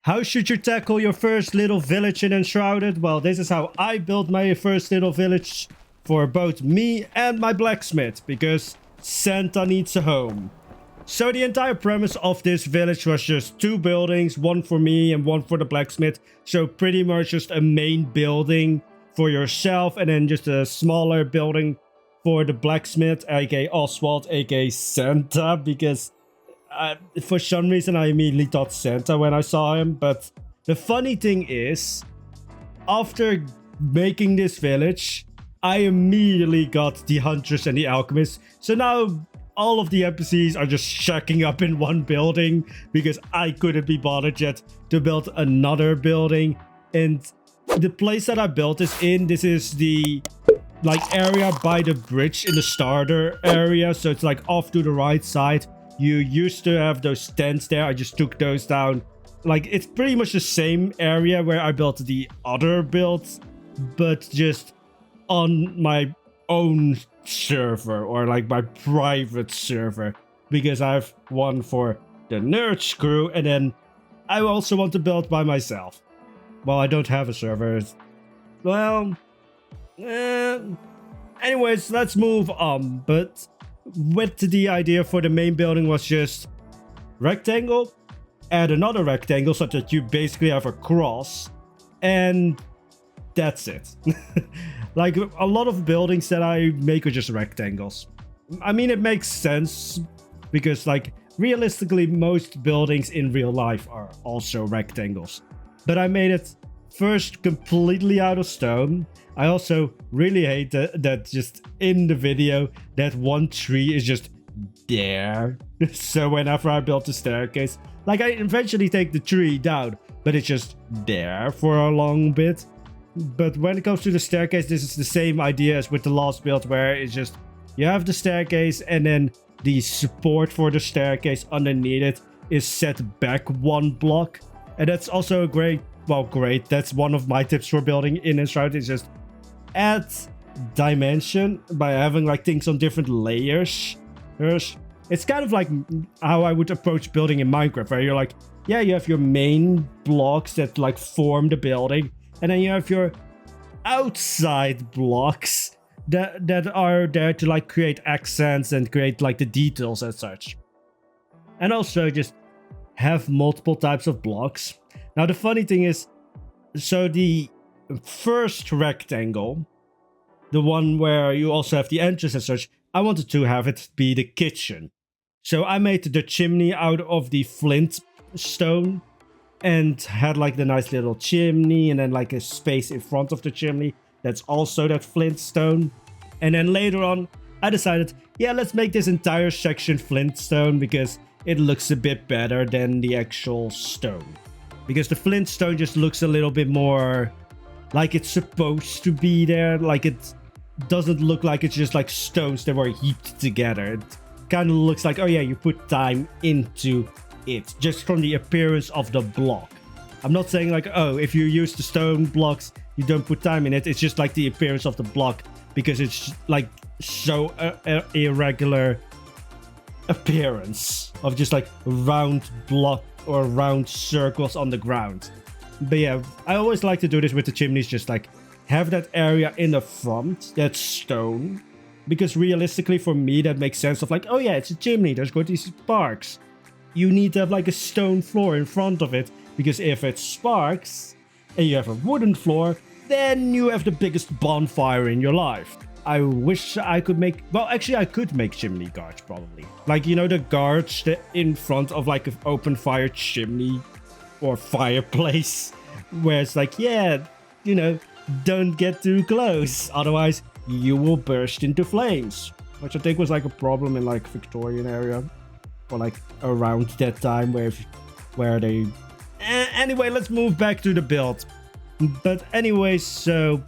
How should you tackle your first little village in Enshrouded? Well, this is how I built my first little village for both me and my blacksmith, because Santa needs a home. So the entire premise of this village was just 2 buildings, one for me and one for the blacksmith. So pretty much just a main building for yourself and then just a smaller building for the blacksmith, aka Oswald, aka Santa, because for some reason I immediately thought Santa when I saw him. But the funny thing is, after making this village, I immediately got the hunters and the alchemists. So now all of the NPCs are just shacking up in one building because I couldn't be bothered yet to build another building. And the place that I built this in, this is the area by the bridge in the starter area. So it's like off to the right side. You used to have those tents there. I just took those down. It's pretty much the same area where I built the other builds, but just on my own server, or my private server, because I have one for the nerds crew, and then I also want to build by myself. Well, I don't have a server. Well, anyways, let's move on. But with the idea for the main building was just rectangle, add another rectangle so that you basically have a cross, and that's it. A lot of buildings that I make are just rectangles. I mean, it makes sense because realistically most buildings in real life are also rectangles. But I made it first completely out of stone. I also really hate that just in the video that one tree is just there. So whenever I build the staircase, I eventually take the tree down, but it's just there for a long bit. But when it comes to the staircase, this is the same idea as with the last build, where it's just you have the staircase and then the support for the staircase underneath it is set back 1 block. And that's also a great, that's one of my tips for building in Enshrouded, is just add dimension by having things on different layers. It's kind of like how I would approach building in Minecraft, where you're yeah, you have your main blocks that form the building, and then you have your outside blocks that are there to create accents and create the details and such. And also just have multiple types of blocks. Now the funny thing is, so the first rectangle, the one where you also have the entrance and such, I wanted to have it be the kitchen. So I made the chimney out of the flint stone and had the nice little chimney, and then a space in front of the chimney that's also that flint stone. And then later on I decided, yeah, let's make this entire section flint stone because it looks a bit better than the actual stone. Because the flint stone just looks a little bit more like it's supposed to be there. It doesn't look like it's just stones that were heaped together. It kind of looks like, oh yeah, you put time into it, just from the appearance of the block. I'm not saying oh, if you use the stone blocks, you don't put time in it. It's just the appearance of the block, because it's so irregular appearance of just round block or round circles on the ground. But yeah, I always like to do this with the chimneys, just have that area in the front that's stone, because realistically for me that makes sense of oh yeah, it's a chimney, there's going to be sparks. You need to have a stone floor in front of it, because if it sparks and you have a wooden floor, then you have the biggest bonfire in your life. I wish I could make, well, actually I could make chimney guards probably. You know, the guards that in front of an open fire chimney or fireplace, where it's yeah, you know, don't get too close, otherwise you will burst into flames. Which I think was a problem in Victorian area, or around that time where they... Anyway, let's move back to the build. But anyways, so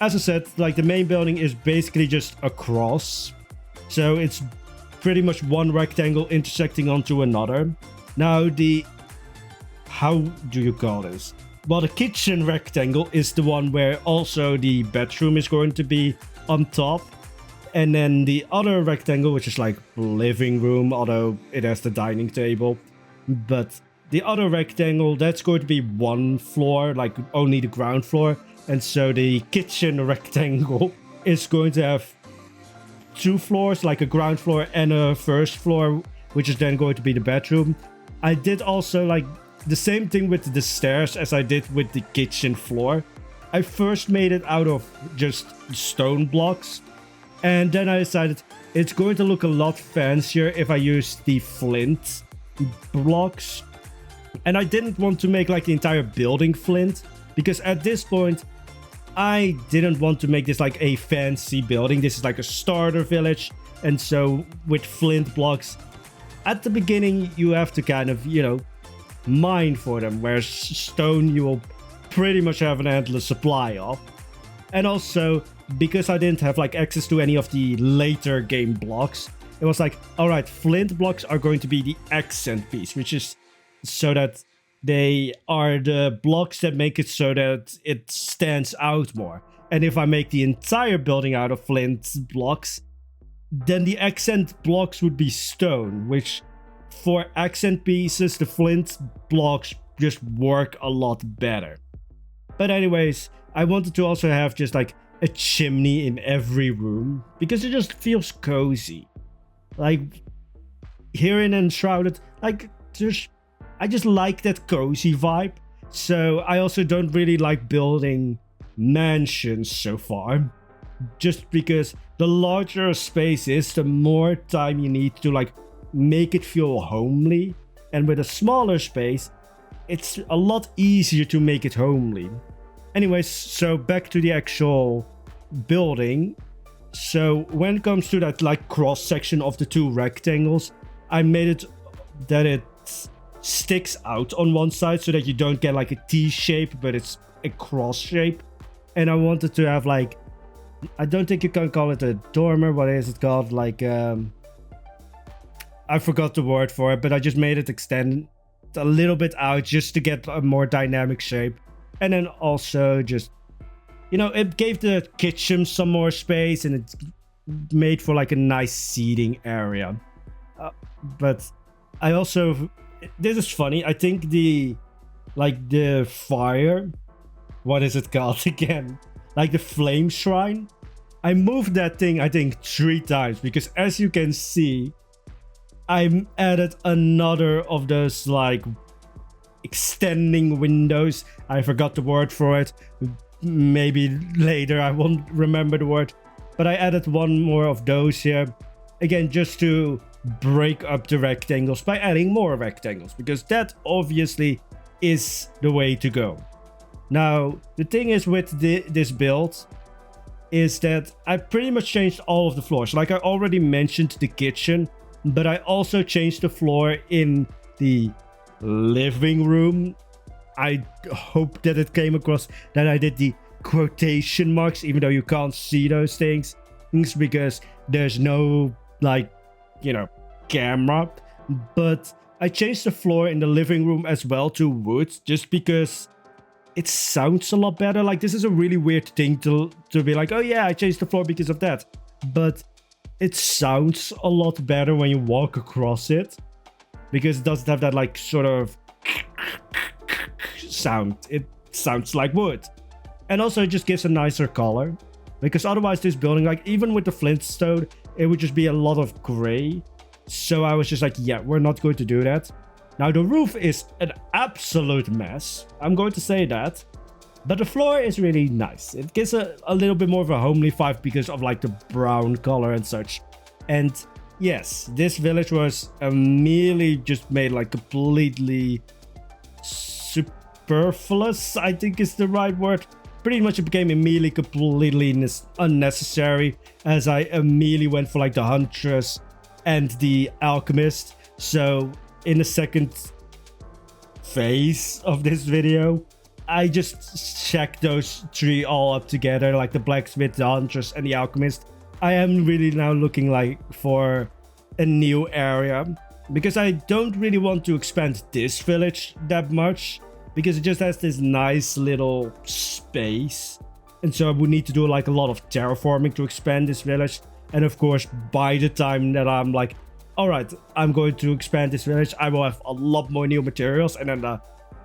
as I said, the main building is basically just a cross. So it's pretty much one rectangle intersecting onto another. Now how do you call this? Well, the kitchen rectangle is the one where also the bedroom is going to be on top. And then the other rectangle, which is living room, although it has the dining table. But the other rectangle, that's going to be one floor, like only the ground floor. And so the kitchen rectangle is going to have 2 floors, like a ground floor and a first floor, which is then going to be the bedroom. I did also like the same thing with the stairs as I did with the kitchen floor. I first made it out of just stone blocks, and then I decided it's going to look a lot fancier if I use the flint blocks. And I didn't want to make like the entire building flint, because at this point I didn't want to make this like a fancy building. This is like a starter village, and so with flint blocks at the beginning you have to kind of, you know, mine for them, whereas stone you will pretty much have an endless supply of. And also because I didn't have like access to any of the later game blocks, it was like, all right, flint blocks are going to be the accent piece, which is so that they are the blocks that make it so that it stands out more. And if I make the entire building out of flint blocks, then the accent blocks would be stone, which for accent pieces, the flint blocks just work a lot better. But anyways, I wanted to also have just like a chimney in every room, because it just feels cozy. Like here in Enshrouded, like I just like that cozy vibe. So I also don't really like building mansions so far, just because the larger a space is, the more time you need to like make it feel homely. And with a smaller space, it's a lot easier to make it homely. Anyways, so back to the actual building. So when it comes to that like cross section of the 2 rectangles, I made it that it sticks out on one side so that you don't get like a T shape, but it's a cross shape. And I wanted to have like, I don't think you can call it a dormer, what is it called? Like, I forgot the word for it, but I just made it extend a little bit out just to get a more dynamic shape. And then also just, you know, it gave the kitchen some more space, and it's made for like a nice seating area. But I also, this is funny, I think the fire, what is it called again? Like the flame shrine, I moved that thing I think 3 times, because as you can see, I added another of those like extending windows. I forgot the word for it. Maybe later I won't remember the word. But I added one more of those here. Again, just to break up the rectangles by adding more rectangles, because that obviously is the way to go. Now, the thing is with this build is that I pretty much changed all of the floors. Like I already mentioned the kitchen, but I also changed the floor in the living room. I hope that it came across that I did the quotation marks, even though you can't see those things, because there's no, like, you know, camera. But I changed the floor in the living room as well to wood, just because it sounds a lot better. Like, this is a really weird thing to be like, oh yeah, I changed the floor because of that. But it sounds a lot better when you walk across it, because it doesn't have that like sort of sound. It sounds like wood. And also it just gives a nicer color, because otherwise this building, like even with the flintstone, it would just be a lot of gray. So I was just like, yeah, we're not going to do that. Now the roof is an absolute mess, I'm going to say that, but the floor is really nice. It gives a little bit more of a homely vibe because of like the brown color and such. And yes, this village was immediately just made like completely superfluous, I think is the right word. Pretty much it became immediately completely unnecessary, as I immediately went for like the huntress and the alchemist. So in the second phase of this video, I just checked those 3 all up together, like the blacksmith, the huntress, and the alchemist. I am really now looking like for a new area, because I don't really want to expand this village that much, because it just has this nice little space. And so I would need to do like a lot of terraforming to expand this village. And of course, by the time that I'm like all right, I'm going to expand this village. I will have a lot more new materials, and then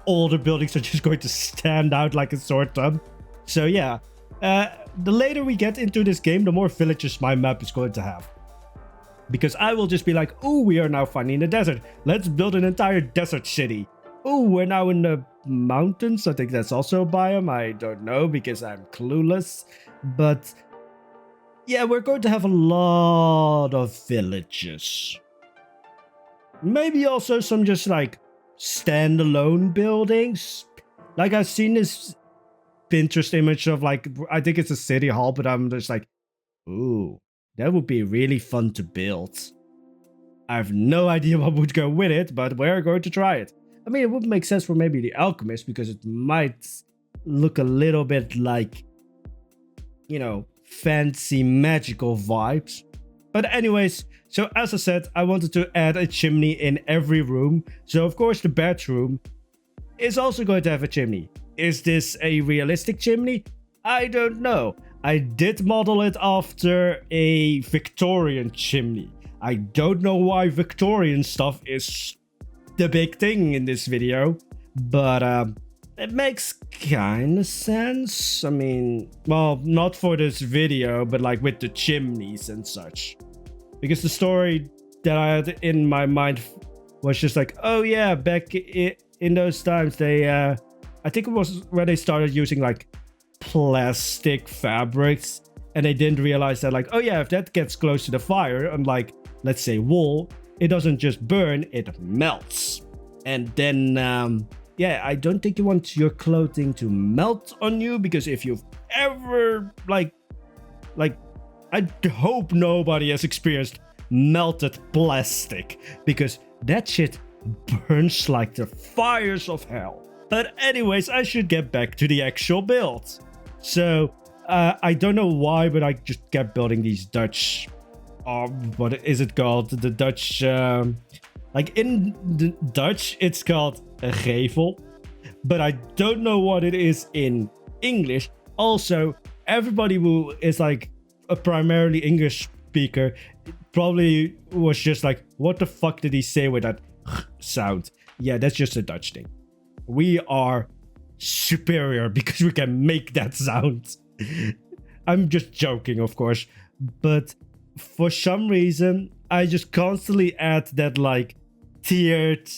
all the buildings are just going to stand out like a sore thumb. So yeah, the later we get into this game, the more villages my map is going to have. Because I will just be like, oh, we are now finally in the desert. Let's build an entire desert city. Oh, we're now in the mountains. I think that's also a biome. I don't know because I'm clueless. But yeah, we're going to have a lot of villages. Maybe also some just like standalone buildings. Like I've seen this Pinterest image of like, I think it's a city hall, but I'm just like, ooh, that would be really fun to build. I have no idea what would go with it, but we're going to try it. I mean, it would make sense for maybe the alchemist because it might look a little bit like, you know, fancy magical vibes. But anyways, so as I said, I wanted to add a chimney in every room. So of course the bedroom is also going to have a chimney. Is this a realistic chimney? I don't know. I did model it after a Victorian chimney. I don't know why Victorian stuff is the big thing in this video, but it makes kind of sense. I mean, well, not for this video, but like with the chimneys and such. Because the story that I had in my mind was just like, oh yeah, back in those times, they, I think it was where they started using like plastic fabrics, and they didn't realize that like, oh yeah, if that gets close to the fire, unlike, let's say, wool, it doesn't just burn, it melts. And then, yeah, I don't think you want your clothing to melt on you, because if you've ever, like, I hope nobody has experienced melted plastic, because that shit burns like the fires of hell. But anyways, I should get back to the actual build. So, I don't know why, but I just kept building these Dutch, what is it called? The Dutch, like in the Dutch, it's called a gevel, but I don't know what it is in English. Also, everybody who is like a primarily English speaker probably was just like, what the fuck did he say with that sound? Yeah, that's just a Dutch thing. We are superior because we can make that sound. I'm just joking, of course, but for some reason, I just constantly add that like tiered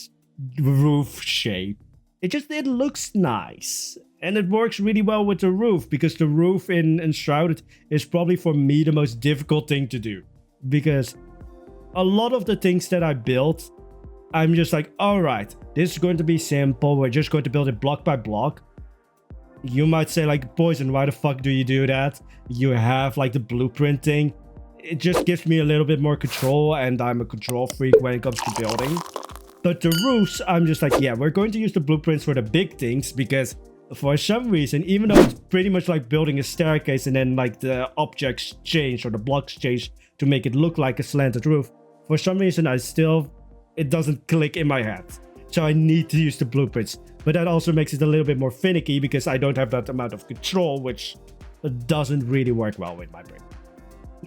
roof shape. It looks nice. And it works really well with the roof, because the roof in Enshrouded is probably for me the most difficult thing to do. Because a lot of the things that I built, I'm just like, alright, this is going to be simple. We're just going to build it block by block. You might say like, Poison, why the fuck do you do that? You have like the blueprinting. It just gives me a little bit more control, and I'm a control freak when it comes to building. But the roofs, I'm just like, yeah, we're going to use the blueprints for the big things, because for some reason, even though it's pretty much like building a staircase and then like the objects change or the blocks change to make it look like a slanted roof, for some reason it doesn't click in my head. So I need to use the blueprints. But that also makes it a little bit more finicky, because I don't have that amount of control, which doesn't really work well with my brain.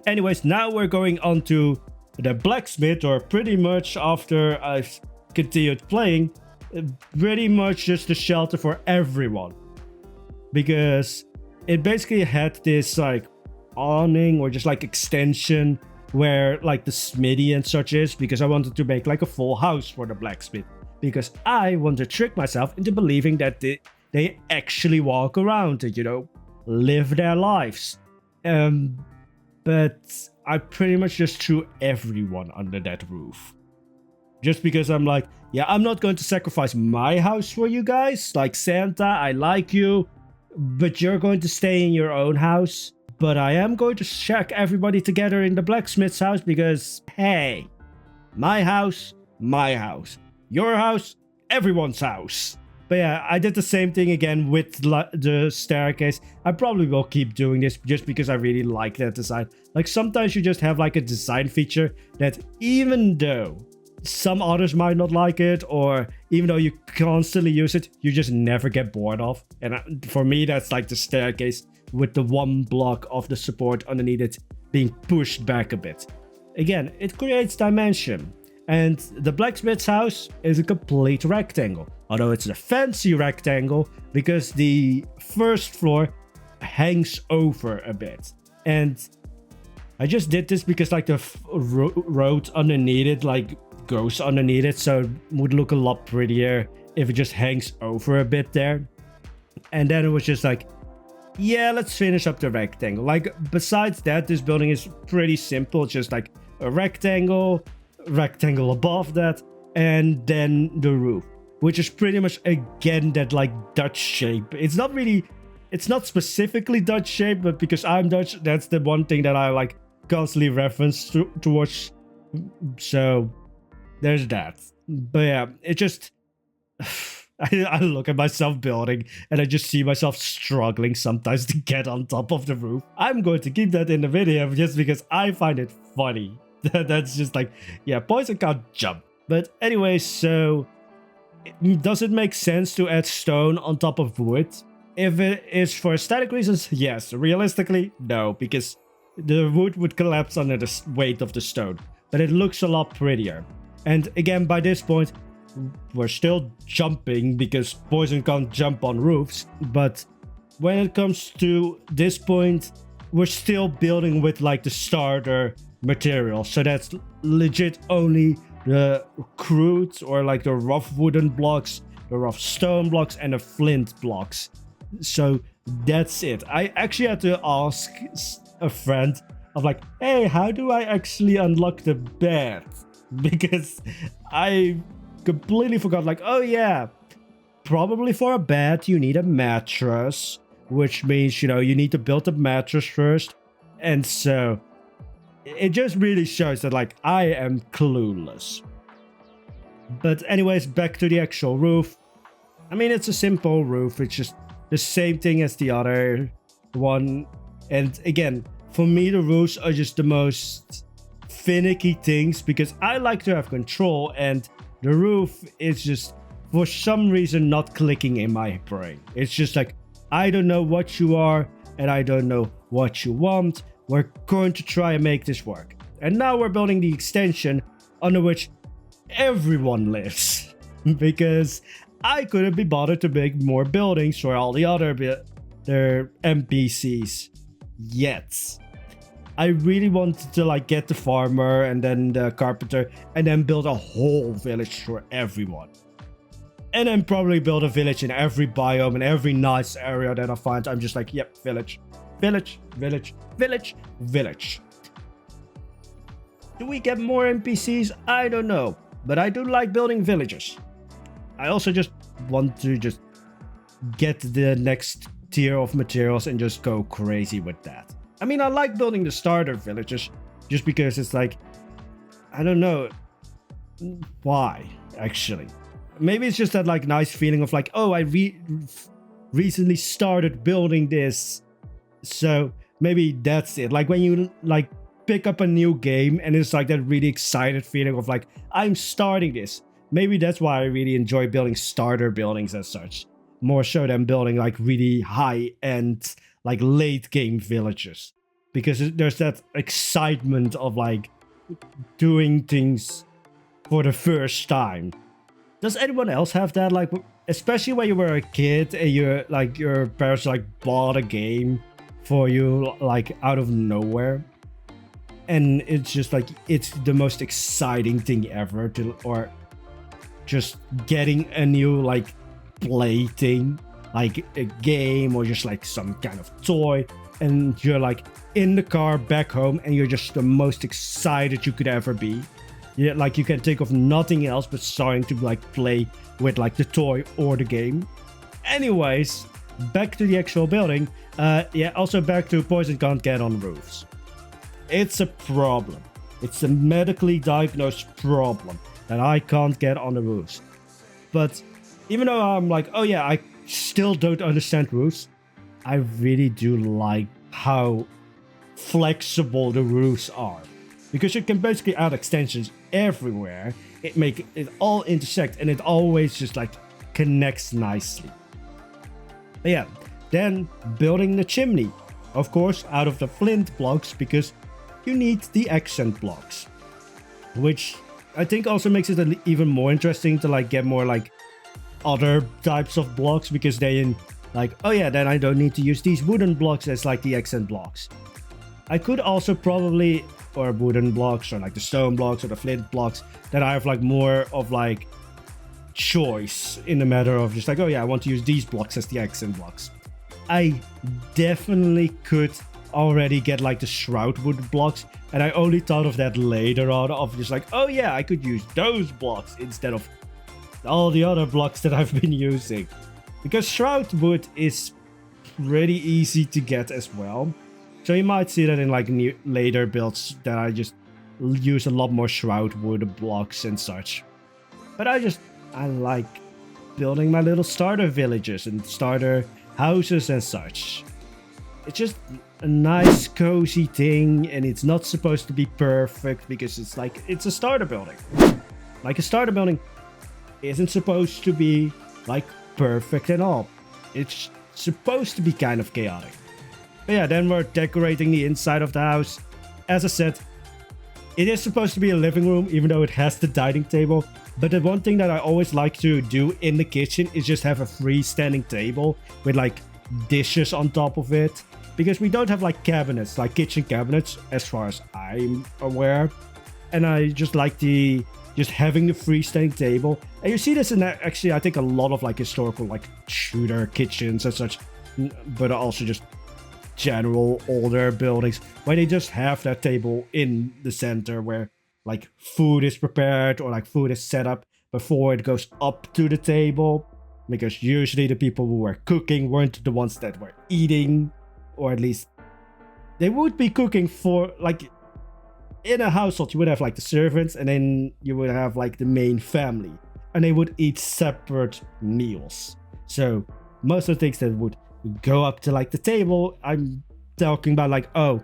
Anyways, now we're going on to the blacksmith, or pretty much after I've continued playing, pretty much just a shelter for everyone. Because it basically had this like awning or just like extension where like the smithy and such is, because I wanted to make like a full house for the blacksmith. Because I want to trick myself into believing that they actually walk around and, you know, live their lives. But I pretty much just threw everyone under that roof. Just because I'm like, yeah, I'm not going to sacrifice my house for you guys. Like, Santa, I like you, but you're going to stay in your own house. But I am going to shack everybody together in the blacksmith's house because, hey, my house, your house, everyone's house. But yeah, I did the same thing again with the staircase. I probably will keep doing this just because I really like that design. Like, sometimes you just have like a design feature that, even though some others might not like it, or even though you constantly use it, you just never get bored of. And for me, that's like the staircase with the one block of the support underneath it being pushed back a bit. again, it creates dimension. And the blacksmith's house is a complete rectangle, although it's a fancy rectangle because the first floor hangs over a bit. And I just did this because like the road underneath it like goes underneath it, so it would look a lot prettier if it just hangs over a bit there. And then it was just like, yeah, let's finish up the rectangle. Like, besides that, this building is pretty simple. It's just like a rectangle above that, and then the roof, which is pretty much again that like Dutch shape. It's not specifically Dutch shape, but because I'm Dutch, that's the one thing that I like constantly reference towards. So there's that. But yeah, it just I look at myself building and I just see myself struggling sometimes to get on top of the roof. I'm going to keep that in the video just because I find it funny. That's just like, yeah, Poison can't jump. But anyway, so does it make sense to add stone on top of wood? If it is for aesthetic reasons, yes. Realistically, no, because the wood would collapse under the weight of the stone. But it looks a lot prettier. And again, by this point, we're still jumping because Poison can't jump on roofs. But when it comes to this point, we're still building with like the starter material. So that's legit only the crude or like the rough wooden blocks, the rough stone blocks, and the flint blocks. So that's it. I actually had to ask a friend of like, hey, how do I actually unlock the bed? Because I completely forgot, like, oh yeah, probably for a bed you need a mattress, which means, you know, you need to build a mattress first. And so it just really shows that like I am clueless. But anyways, back to the actual roof. I mean, it's a simple roof. It's just the same thing as the other one. And again, for me, the roofs are just the most finicky things because I like to have control, and the roof is just for some reason not clicking in my brain. It's just like, I don't know what you are and I don't know what you want. We're going to try and make this work. And now we're building the extension under which everyone lives because I couldn't be bothered to make more buildings for all the other their NPCs yet. I really wanted to like get the farmer and then the carpenter and then build a whole village for everyone. And then probably build a village in every biome and every nice area that I find. I'm just like, yep, village, village, village, village, village. Do we get more NPCs? I don't know. But I do like building villages. I also just want to just get the next tier of materials and just go crazy with that. I mean, I like building the starter villages just because it's like, I don't know why, actually. Maybe it's just that like nice feeling of like, oh, I recently started building this. So maybe that's it. Like when you like pick up a new game and it's like that really excited feeling of like, I'm starting this. Maybe that's why I really enjoy building starter buildings as such. More so than building like really high-end, like late game villages. Because there's that excitement of like doing things for the first time. Does anyone else have that? Like, especially when you were a kid and you're like your parents like bought a game for you like out of nowhere. And it's just like, it's the most exciting thing ever to, or just getting a new like play thing, like a game or just like some kind of toy, and you're like in the car back home and you're just the most excited you could ever be. Yeah, like you can think of nothing else but starting to like play with like the toy or the game. Anyways, back to the actual building. Yeah, also back to Poison can't get on roofs. It's a problem. It's a medically diagnosed problem that I can't get on the roofs. But even though I'm like, oh yeah, I still don't understand roofs, I really do like how flexible the roofs are. Because you can basically add extensions everywhere. It make it all intersect and it always just like connects nicely. But yeah, then building the chimney. Of course, out of the flint blocks because you need the accent blocks. which I think also makes it even more interesting to like get more like other types of blocks, because then like, oh yeah, then I don't need to use these wooden blocks as like the accent blocks. I could also probably, or wooden blocks, or like the stone blocks or the flint blocks, that I have like more of like choice in the matter of just like, oh yeah, I want to use these blocks as the accent blocks. I definitely could already get like the shroud wood blocks, and I only thought of that later on, of just like, oh yeah, I could use those blocks instead of all the other blocks that I've been using, because shroud wood is pretty easy to get as well. So you might see that in like later builds that I just use a lot more shroud wood blocks and such. But I like building my little starter villages and starter houses and such. It's just a nice cozy thing, and it's not supposed to be perfect because it's like, it's a starter building. Like a starter building isn't supposed to be like perfect at all. It's supposed to be kind of chaotic. But yeah, then we're decorating the inside of the house. As I said, it is supposed to be a living room, even though it has the dining table. But the one thing that I always like to do in the kitchen is just have a freestanding table with like dishes on top of it. Because we don't have like cabinets, like kitchen cabinets, as far as I'm aware. And I just like just having the freestanding table. And you see this in actually, I think a lot of like historical like Tudor kitchens and such, but also just general older buildings where they just have that table in the center where like food is prepared or like food is set up before it goes up to the table, because usually the people who were cooking weren't the ones that were eating, or at least they would be cooking for like, in a household you would have like the servants, and then you would have like the main family, and they would eat separate meals. So most of the things that would go up to like the table, I'm talking about like, oh,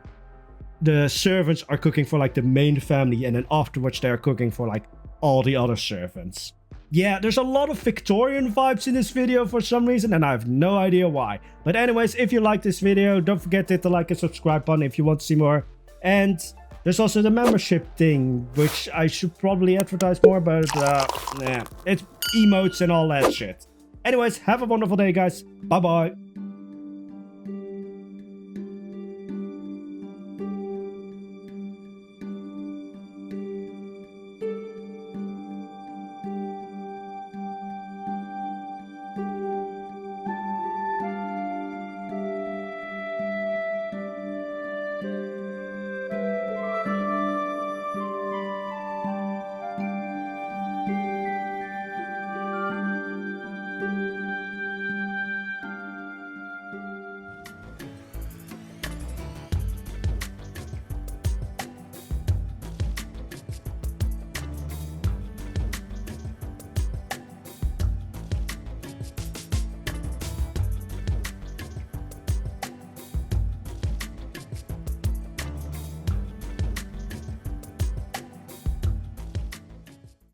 the servants are cooking for like the main family, and then afterwards they're cooking for like all the other servants. Yeah, there's a lot of Victorian vibes in this video for some reason, and I have no idea why. But anyways, if you like this video, don't forget to hit the like and subscribe button if you want to see more. And there's also the membership thing, which I should probably advertise more, but yeah, it's emotes and all that shit. Anyways, have a wonderful day, guys. Bye bye.